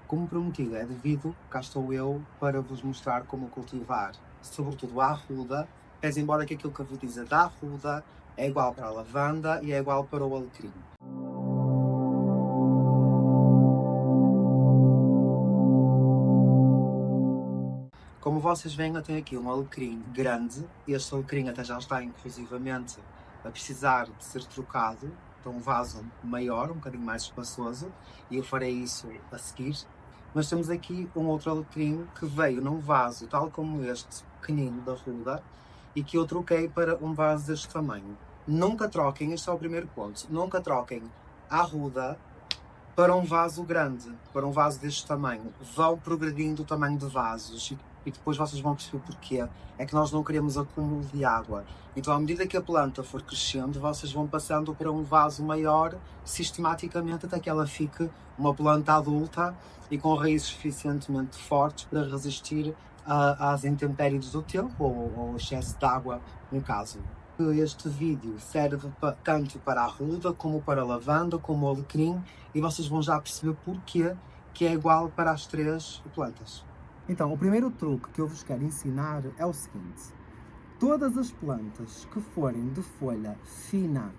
Como prometido, é devido, cá estou eu para vos mostrar como cultivar, sobretudo a arruda, pese embora que aquilo que eu vos dizer da arruda é igual para a lavanda e é igual para o alecrim. Como vocês veem, eu tenho aqui um alecrim grande. Este alecrim até já está inclusivamente a precisar de ser trocado para um vaso maior, um bocadinho mais espaçoso, e eu farei isso a seguir. Mas temos aqui um outro alecrim que veio num vaso tal como este, pequenino, da ruda, e que eu troquei para um vaso deste tamanho. Nunca troquem, este é o primeiro ponto, nunca troquem a ruda para um vaso grande, para um vaso deste tamanho. Vão progredindo o tamanho de vasos e depois vocês vão perceber porquê. É que nós não queremos acúmulo de água. Então, à medida que a planta for crescendo, vocês vão passando para um vaso maior, sistematicamente, até que ela fique uma planta adulta e com raízes suficientemente fortes para resistir às intempéries do tempo ou ao excesso de água, no caso. Este vídeo serve tanto para a arruda, como para a lavanda, como o alecrim, e vocês vão já perceber porquê que é igual para as três plantas. Então, o primeiro truque que eu vos quero ensinar é o seguinte: todas as plantas que forem de folha fina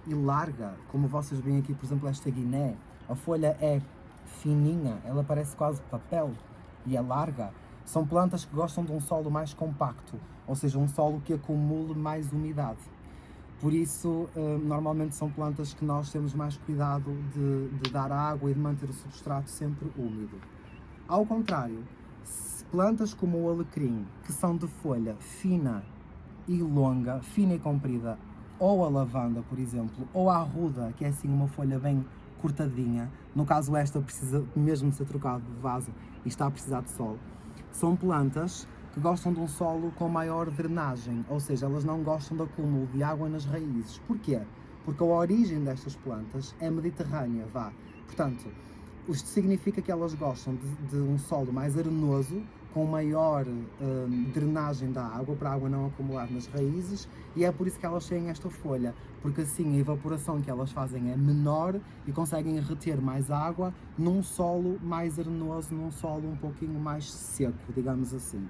e larga, como vocês veem aqui, por exemplo, esta guiné, a folha é fininha, ela parece quase papel e é larga, são plantas que gostam de um solo mais compacto, ou seja, um solo que acumule mais umidade. Por isso, normalmente são plantas que nós temos mais cuidado de dar água e de manter o substrato sempre úmido. Ao contrário, plantas como o alecrim, que são de folha fina e longa, fina e comprida, ou a lavanda, por exemplo, ou a arruda, que é assim uma folha bem cortadinha, no caso esta precisa mesmo ser trocada de vaso e está a precisar de sol, são plantas que gostam de um solo com maior drenagem, ou seja, elas não gostam de acúmulo de água nas raízes. Porquê? Porque a origem destas plantas é mediterrânea, Portanto, isto significa que elas gostam de um solo mais arenoso, com maior drenagem da água, para a água não acumular nas raízes, e é por isso que elas têm esta folha, porque assim a evaporação que elas fazem é menor e conseguem reter mais água num solo mais arenoso, num solo um pouquinho mais seco, digamos assim.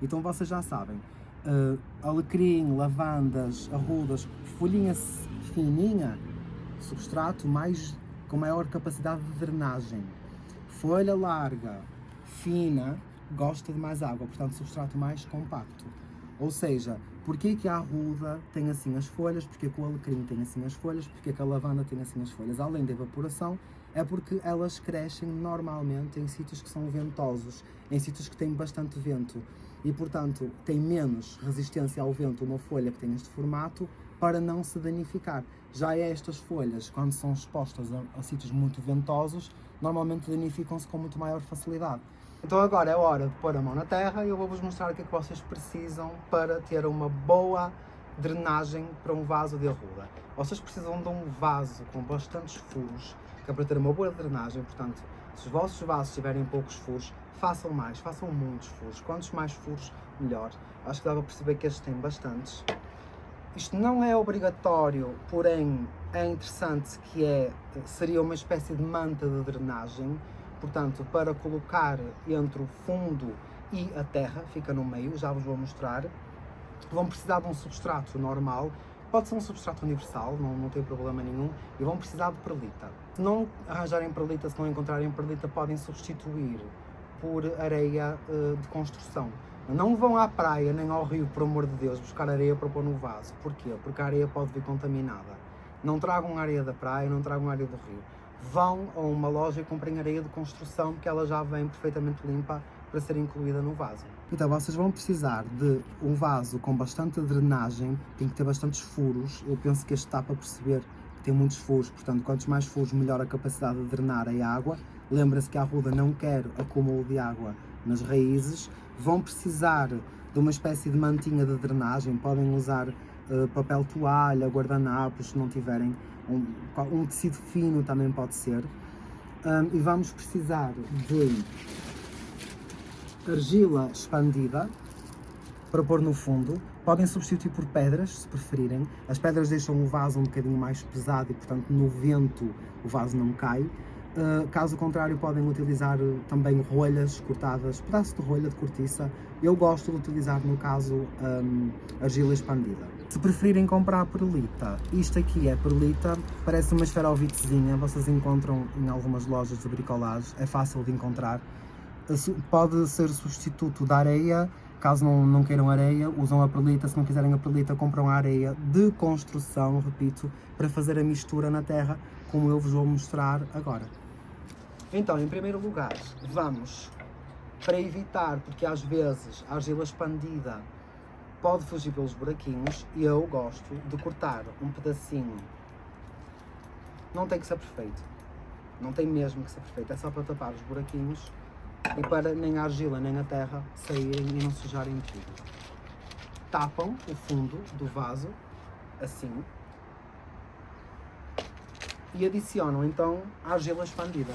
Então vocês já sabem, alecrim, lavandas, arrudas, folhinha fininha, substrato com maior capacidade de drenagem. Folha larga, fina, gosta de mais água, portanto substrato mais compacto. Ou seja, porquê que a arruda tem assim as folhas, porquê que o alecrim tem assim as folhas, porquê que a lavanda tem assim as folhas? Além da evaporação, é porque elas crescem normalmente em sítios que são ventosos, em sítios que têm bastante vento e, portanto, tem menos resistência ao vento uma folha que tem este formato para não se danificar. Já estas folhas, quando são expostas a sítios muito ventosos, normalmente danificam-se com muito maior facilidade. Então agora é hora de pôr a mão na terra e eu vou-vos mostrar o que é que vocês precisam para ter uma boa drenagem para um vaso de arruda. Vocês precisam de um vaso com bastantes furos, que é para ter uma boa drenagem. Portanto, se os vossos vasos tiverem poucos furos, façam muitos furos. Quantos mais furos, melhor. Acho que dá para perceber que estes têm bastantes. Isto não é obrigatório, porém é interessante que seria uma espécie de manta de drenagem, portanto, para colocar entre o fundo e a terra, fica no meio, já vos vou mostrar. Vão precisar de um substrato normal, pode ser um substrato universal, não tem problema nenhum, e vão precisar de perlita. Se não arranjarem perlita, se não encontrarem perlita, podem substituir por areia de construção. Não vão à praia nem ao rio, por amor de Deus, buscar areia para pôr no vaso. Porquê? Porque a areia pode vir contaminada. Não tragam areia da praia, não tragam areia do rio. Vão a uma loja e comprem areia de construção, porque ela já vem perfeitamente limpa para ser incluída no vaso. Então vocês vão precisar de um vaso com bastante drenagem, tem que ter bastantes furos. Eu penso que este está para perceber que tem muitos furos, portanto quantos mais furos melhor a capacidade de drenar a água. Lembra-se que a arruda não quer acúmulo de água nas raízes. Vão precisar de uma espécie de mantinha de drenagem, podem usar papel toalha, guardanapos, se não tiverem, um tecido fino também pode ser. E vamos precisar de argila expandida para pôr no fundo. Podem substituir por pedras, se preferirem. As pedras deixam o vaso um bocadinho mais pesado e, portanto, no vento o vaso não cai. Caso contrário, podem utilizar também rolhas cortadas, pedaços de rolha de cortiça. Eu gosto de utilizar, no caso, argila expandida. Se preferirem comprar perlita, isto aqui é perlita, parece uma esferovitezinha, vocês encontram em algumas lojas de bricolagem, é fácil de encontrar. Pode ser substituto da areia, caso não queiram areia, usam a perlita. Se não quiserem a perlita, compram a areia de construção, repito, para fazer a mistura na terra, como eu vos vou mostrar agora. Então, em primeiro lugar, vamos, para evitar, porque às vezes a argila expandida pode fugir pelos buraquinhos, e eu gosto de cortar um pedacinho. Não tem que ser perfeito, não tem mesmo que ser perfeito, é só para tapar os buraquinhos e para nem a argila nem a terra saírem e não sujarem tudo. Tapam o fundo do vaso, assim, e adicionam então a argila expandida.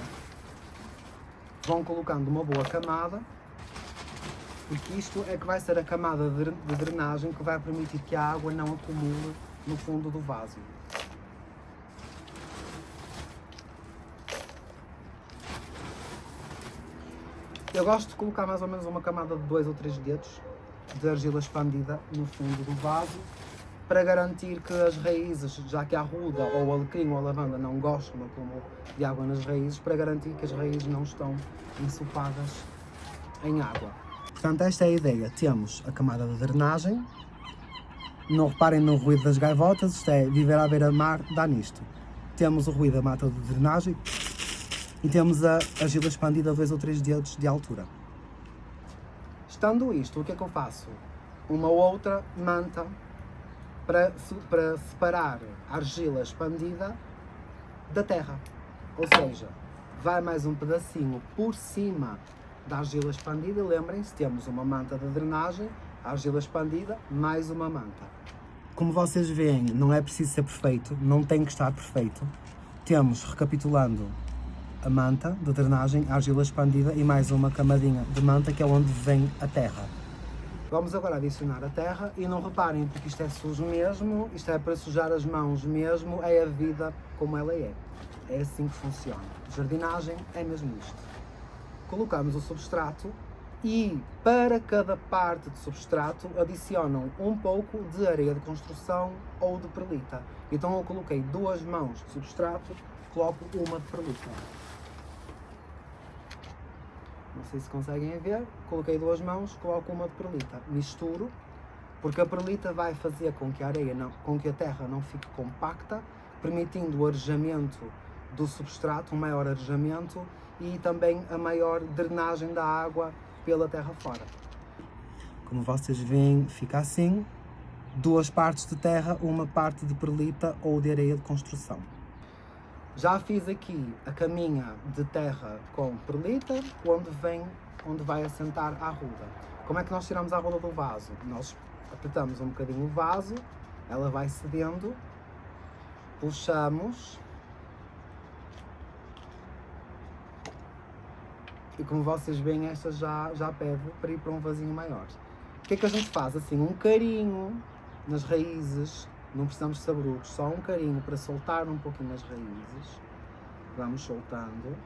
Vão colocando uma boa camada, porque isto é que vai ser a camada de drenagem que vai permitir que a água não acumule no fundo do vaso. Eu gosto de colocar mais ou menos uma camada de 2 ou 3 dedos de argila expandida no fundo do vaso, para garantir que as raízes, já que a arruda ou o alecrim ou a lavanda não gostam do acúmulo de água nas raízes, para garantir que as raízes não estão ensopadas em água. Portanto, esta é a ideia. Temos a camada de drenagem. Não reparem no ruído das gaivotas, isto é, viver à beira-mar dá nisto. Temos o ruído da mata de drenagem e temos a argila expandida a 2 ou 3 dedos de altura. Estando isto, o que é que eu faço? Uma outra manta para separar a argila expandida da terra. Ou seja, vai mais um pedacinho por cima da argila expandida. Lembrem-se, temos uma manta de drenagem, a argila expandida, mais uma manta. Como vocês veem, não é preciso ser perfeito, não tem que estar perfeito. Temos, recapitulando, a manta de drenagem, a argila expandida e mais uma camadinha de manta, que é onde vem a terra. Vamos agora adicionar a terra e não reparem, porque isto é sujo mesmo, isto é para sujar as mãos mesmo, é a vida como ela é. É assim que funciona. Jardinagem é mesmo isto. Colocamos o substrato e para cada parte de substrato adicionam um pouco de areia de construção ou de perlita. Então eu coloquei 2 mãos de substrato, coloco uma de perlita. Não sei se conseguem ver, coloquei 2 mãos, coloco uma de perlita, misturo, porque a perlita vai fazer com que com que a terra não fique compacta, permitindo o arejamento do substrato, um maior arejamento e também a maior drenagem da água pela terra fora. Como vocês veem, fica assim, 2 partes de terra, uma parte de perlita ou de areia de construção. Já fiz aqui a caminha de terra com perlita, onde vai assentar a arruda. Como é que nós tiramos a arruda do vaso? Nós apertamos um bocadinho o vaso, ela vai cedendo, puxamos, e como vocês veem, esta já pede para ir para um vasinho maior. O que é que a gente faz? Assim, um carinho nas raízes. Não precisamos de sabrudos, só um carinho para soltar um pouquinho as raízes. Vamos soltando.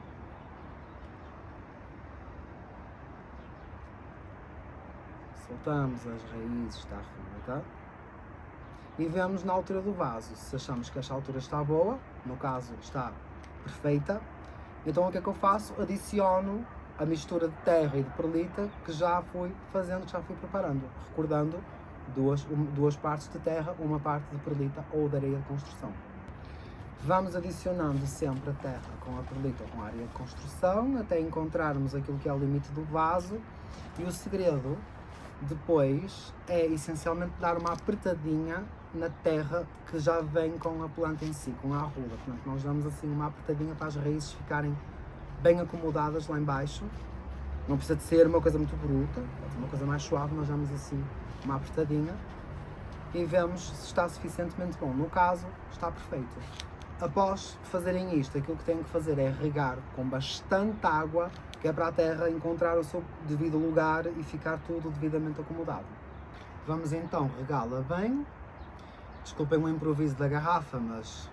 Soltamos as raízes da arruda. E vemos na altura do vaso. Se achamos que esta altura está boa, no caso está perfeita, então o que é que eu faço? Adiciono a mistura de terra e de perlita que já fui fazendo, que já fui preparando. Recordando, duas partes de terra, uma parte de perlita ou de areia de construção. Vamos adicionando sempre a terra com a perlita ou com a areia de construção até encontrarmos aquilo que é o limite do vaso, e o segredo depois é essencialmente dar uma apertadinha na terra que já vem com a planta em si, com a arruda. Portanto, nós damos assim uma apertadinha para as raízes ficarem bem acomodadas lá em baixo. Não precisa de ser uma coisa muito bruta, pode ser uma coisa mais suave. Nós damos assim uma apertadinha e vemos se está suficientemente bom. No caso, está perfeito. Após fazerem isto, aquilo que têm que fazer é regar com bastante água, que é para a terra encontrar o seu devido lugar e ficar tudo devidamente acomodado. Vamos então regá-la bem. Desculpem o improviso da garrafa, mas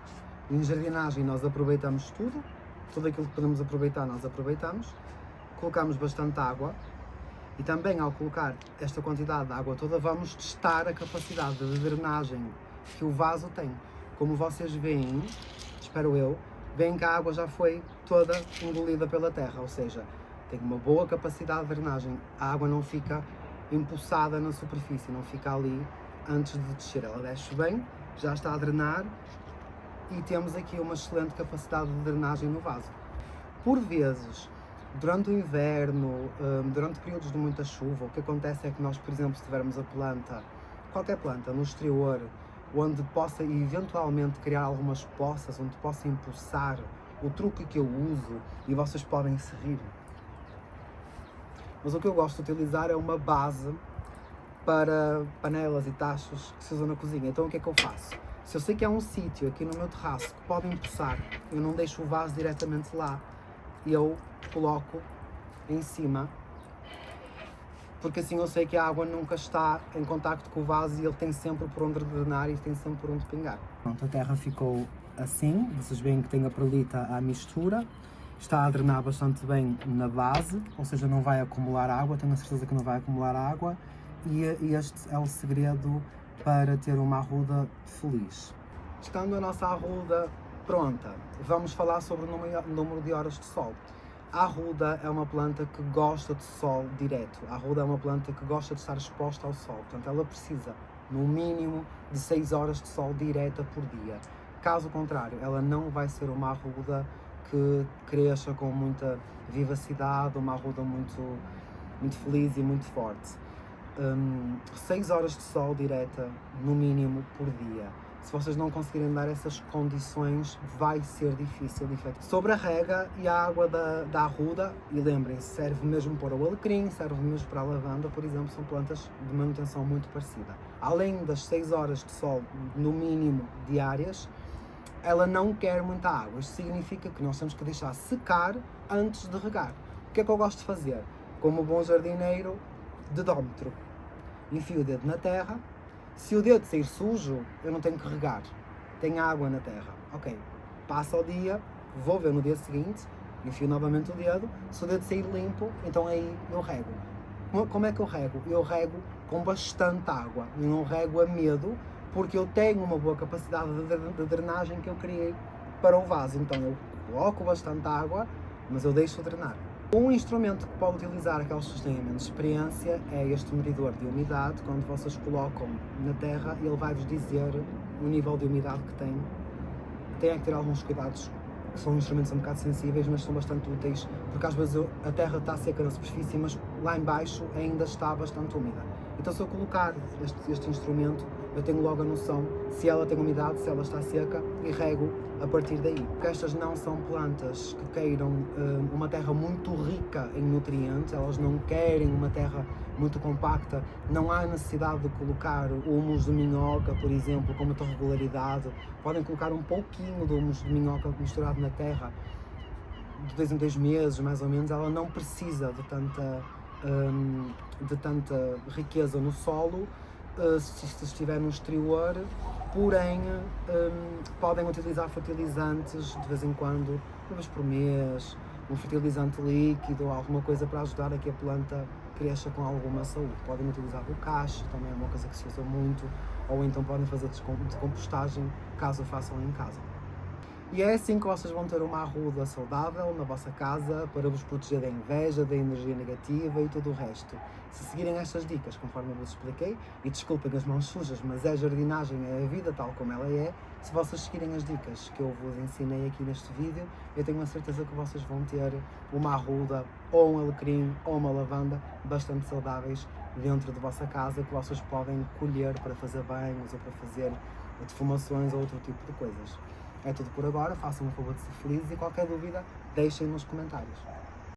em jardinagem nós aproveitamos tudo. tudo aquilo que podemos aproveitar, nós aproveitamos. Colocamos bastante água e também ao colocar esta quantidade de água toda, vamos testar a capacidade de drenagem que o vaso tem. Como vocês veem, espero eu, veem que a água já foi toda engolida pela terra, ou seja, tem uma boa capacidade de drenagem. A água não fica empoçada na superfície, não fica ali antes de descer. Ela desce bem, já está a drenar e temos aqui uma excelente capacidade de drenagem no vaso. Por vezes, durante o inverno, durante períodos de muita chuva, o que acontece é que nós, por exemplo, se tivermos a planta, qualquer planta, no exterior, onde possa eventualmente criar algumas poças, onde possa empoçar, o truque que eu uso, e vocês podem se rir, mas o que eu gosto de utilizar é uma base para panelas e tachos que se usam na cozinha. Então o que é que eu faço? Se eu sei que há um sítio aqui no meu terraço que pode empoçar, eu não deixo o vaso diretamente lá, eu coloco em cima, porque assim eu sei que a água nunca está em contacto com o vaso e ele tem sempre por onde drenar e tem sempre por onde pingar. Pronto, a terra ficou assim, vocês veem que tem a perlita à mistura, está a drenar bastante bem na base, ou seja, não vai acumular água, tenho a certeza que não vai acumular água, e este é o segredo para ter uma arruda feliz. Estando a nossa arruda pronta, vamos falar sobre o número de horas de sol. A arruda é uma planta que gosta de sol direto. A arruda é uma planta que gosta de estar exposta ao sol. Portanto, ela precisa, no mínimo, de 6 horas de sol direta por dia. Caso contrário, ela não vai ser uma arruda que cresça com muita vivacidade, uma arruda muito feliz e muito forte. 6 horas de sol direta, no mínimo, por dia. Se vocês não conseguirem dar essas condições, vai ser difícil de efetuar. Sobre a rega e a água da arruda, e lembrem-se, serve mesmo para o alecrim, serve mesmo para a lavanda, por exemplo, são plantas de manutenção muito parecida. Além das 6 horas de sol, no mínimo, diárias, ela não quer muita água. Isto significa que nós temos que deixar secar antes de regar. O que é que eu gosto de fazer? Como bom jardineiro, dedómetro. Enfio o dedo na terra. Se o dedo sair sujo, eu não tenho que regar. Tem água na terra. Ok, passa o dia, vou ver no dia seguinte, enfio novamente o dedo. Se o dedo sair limpo, então aí eu rego. Como é que eu rego? Eu rego com bastante água. Eu não rego a medo, porque eu tenho uma boa capacidade de drenagem que eu criei para o vaso. Então eu coloco bastante água, mas eu deixo drenar. Um instrumento que pode utilizar aquelas pessoas que têm menos experiência é este medidor de umidade. Quando vocês colocam na terra, ele vai-vos dizer o nível de umidade que tem. Tem que ter alguns cuidados, que são instrumentos um bocado sensíveis, mas são bastante úteis, porque às vezes a terra está seca na superfície, mas lá em baixo ainda está bastante úmida. Então se eu colocar este instrumento, eu tenho logo a noção se ela tem umidade, se ela está seca, e rego a partir daí. Porque estas não são plantas que queiram uma terra muito rica em nutrientes, elas não querem uma terra muito compacta, não há necessidade de colocar humus de minhoca, por exemplo, com muita regularidade. Podem colocar um pouquinho de humus de minhoca misturado na terra, de 2 em 2 meses, mais ou menos. Ela não precisa de tanta riqueza no solo, se estiver no exterior, porém podem utilizar fertilizantes de vez em quando, uma vez por mês, um fertilizante líquido ou alguma coisa para ajudar a que a planta cresça com alguma saúde. Podem utilizar bocache, também é uma coisa que se usa muito, ou então podem fazer decompostagem, caso façam em casa. E é assim que vocês vão ter uma arruda saudável na vossa casa para vos proteger da inveja, da energia negativa e tudo o resto. Se seguirem estas dicas, conforme eu vos expliquei, e desculpem as mãos sujas, mas é jardinagem, é a vida tal como ela é, se vocês seguirem as dicas que eu vos ensinei aqui neste vídeo, eu tenho a certeza que vocês vão ter uma arruda, ou um alecrim, ou uma lavanda bastante saudáveis dentro de vossa casa, que vocês podem colher para fazer banhos ou para fazer defumações ou outro tipo de coisas. É tudo por agora, façam um favor de ser felizes e qualquer dúvida deixem nos comentários.